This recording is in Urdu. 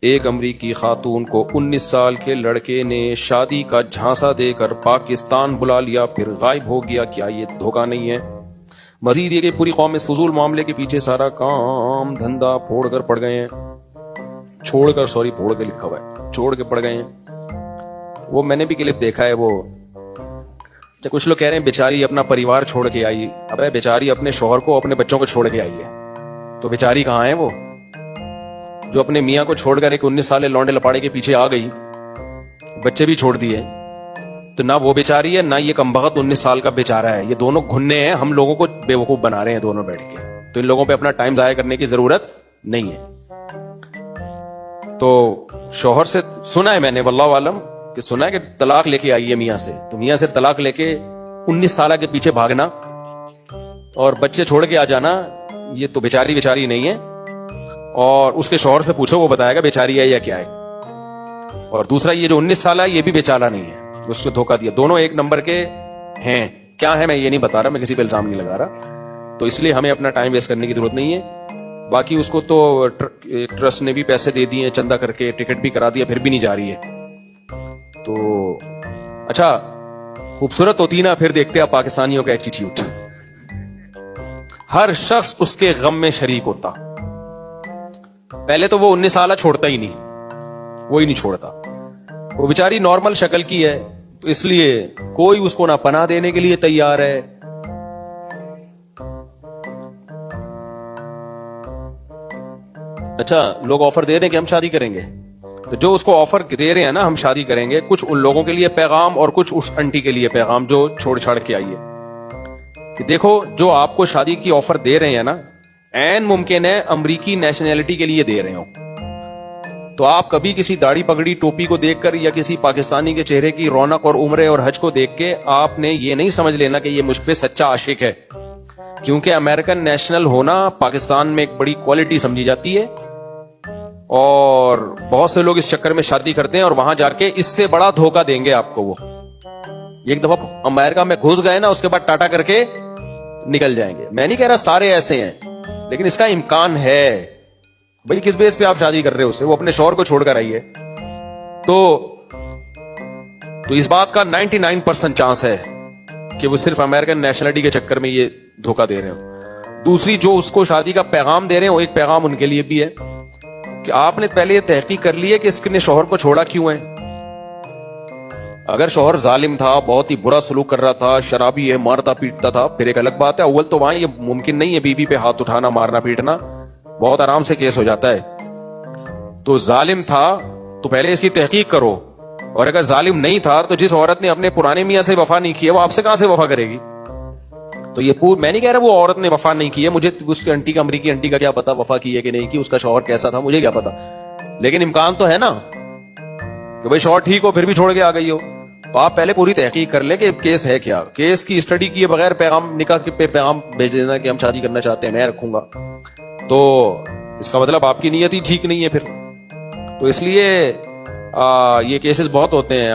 ایک امریکی خاتون کو 19 سال کے لڑکے نے شادی کا جھانسا دے کر پاکستان بلا لیا، پھر غائب ہو گیا۔ کیا یہ دھوکہ نہیں ہے؟ مزید یہ کہ پوری قوم اس فضول معاملے کے پیچھے سارا کام دھندا پھوڑ کر پڑ گئے ہیں، چھوڑ کے لکھا ہوا ہے، چھوڑ کے پڑ گئے ہیں۔ وہ میں نے بھی کلپ دیکھا ہے، وہ کچھ لوگ کہہ رہے ہیں بیچاری اپنا پریوار چھوڑ کے آئی۔ ابے بیچاری اپنے شوہر کو، اپنے بچوں کو چھوڑ کے آئی ہے، تو بیچاری کہاں ہے وہ جو اپنے میاں کو چھوڑ کر ایک 19 سالے لونڈے لپاڑے کے پیچھے آ گئی، بچے بھی چھوڑ دیے؟ تو نہ وہ بیچاری ہے، نہ یہ کمبخت 19 سال کا بیچارہ ہے۔ یہ دونوں گھننے ہیں، ہم لوگوں کو بیوقوف بنا رہے ہیں دونوں بیٹھ کے۔ تو ان لوگوں پہ اپنا ٹائم ضائع کرنے کی ضرورت نہیں ہے۔ تو شوہر سے سنا ہے میں نے، واللہ عالم، کہ سنا ہے کہ طلاق لے کے آئی ہے میاں سے، تو میاں سے طلاق لے کے 19 سالہ کے پیچھے بھاگنا اور بچے چھوڑ کے آ جانا، یہ تو بیچاری نہیں ہے۔ اور اس کے شوہر سے پوچھو، وہ بتائے گا بیچاری ہے یا کیا ہے۔ اور دوسرا یہ جو 19 سالہ ہے یہ بھی بیچارہ نہیں ہے، اس کو دھوکہ دیا۔ دونوں ایک نمبر کے ہیں، کیا ہے میں یہ نہیں بتا رہا، میں کسی پہ الزام نہیں لگا رہا۔ تو اس لیے ہمیں اپنا ٹائم ویسٹ کرنے کی ضرورت نہیں ہے۔ باقی اس کو تو ٹرسٹ نے بھی پیسے دے دیے چندہ کر کے، ٹکٹ بھی کرا دیا، پھر بھی نہیں جا رہی ہے۔ تو اچھا خوبصورت ہوتی نا، پھر دیکھتے آپ پاکستانیوں کا ایٹیٹیوڈ، ہر شخص اس کے غم میں شریک ہوتا۔ پہلے تو وہ 19 سالہ چھوڑتا ہی نہیں، وہی نہیں چھوڑتا، وہ بیچاری نارمل شکل کی ہے، تو اس لیے کوئی اس کو نہ پناہ دینے کے لیے تیار ہے۔ اچھا لوگ آفر دے رہے ہیں کہ ہم شادی کریں گے، تو جو اس کو آفر دے رہے ہیں نا ہم شادی کریں گے، کچھ ان لوگوں کے لیے پیغام اور کچھ اس انٹی کے لیے پیغام جو چھوڑ چھاڑ کے آئی ہے، کہ دیکھو جو آپ کو شادی کی آفر دے رہے ہیں نا، عین ممکن ہے امریکی نیشنلٹی کے لیے دے رہے ہوں۔ تو آپ کبھی کسی داڑھی پگڑی ٹوپی کو دیکھ کر یا کسی پاکستانی کے چہرے کی رونق اور عمرے اور حج کو دیکھ کے آپ نے یہ نہیں سمجھ لینا کہ یہ مجھ پہ سچا عاشق ہے، کیونکہ امریکن نیشنل ہونا پاکستان میں ایک بڑی کوالٹی سمجھی جاتی ہے، اور بہت سے لوگ اس چکر میں شادی کرتے ہیں اور وہاں جا کے اس سے بڑا دھوکہ دیں گے آپ کو۔ وہ ایک دفعہ امریکہ میں گھس گئے نا، اس کے بعد ٹاٹا کر کے نکل جائیں گے۔ میں نہیں کہہ رہا سارے ایسے ہیں، لیکن اس کا امکان ہے۔ بھئی کس بیس پہ آپ شادی کر رہے ہو اس سے؟ وہ اپنے شوہر کو چھوڑ کر آئی ہے، تو اس بات کا 99% چانس ہے کہ وہ صرف امریکن نیشنلٹی کے چکر میں یہ دھوکہ دے رہے ہو۔ دوسری جو اس کو شادی کا پیغام دے رہے ہیں، وہ ایک پیغام ان کے لیے بھی ہے کہ آپ نے پہلے یہ تحقیق کر لی ہے کہ اس نے شوہر کو چھوڑا کیوں ہے۔ اگر شوہر ظالم تھا، بہت ہی برا سلوک کر رہا تھا، شرابی ہے، مارتا پیٹتا تھا، پھر ایک الگ بات ہے۔ اول تو وہاں یہ ممکن نہیں ہے بیوی پہ ہاتھ اٹھانا، مارنا پیٹنا، بہت آرام سے کیس ہو جاتا ہے۔ تو ظالم تھا تو پہلے اس کی تحقیق کرو، اور اگر ظالم نہیں تھا تو جس عورت نے اپنے پرانے میاں سے وفا نہیں کی ہے وہ آپ سے کہاں سے وفا کرے گی؟ تو یہ میں نہیں کہہ رہا وہ عورت نے وفا نہیں کی ہے، مجھے اس کی انٹی کا، امریکی انٹی کا کیا پتا وفا کی ہے کہ نہیں کی، اس کا شوہر کیسا تھا مجھے کیا پتا، لیکن امکان تو ہے نا کہ بھائی شوہر ٹھیک ہو پھر بھی چھوڑ کے آ گئی ہو۔ تو آپ پہلے پوری تحقیق کر لیں کہ کیس ہے کیا، کیس کی اسٹڈی کیے بغیر پیغام نکاح پہ پیغام بھیج دینا کہ ہم شادی کرنا چاہتے ہیں، میں رکھوں گا، تو اس کا مطلب آپ کی نیت ہی ٹھیک نہیں ہے پھر۔ تو اس لیے یہ کیسز بہت ہوتے ہیں،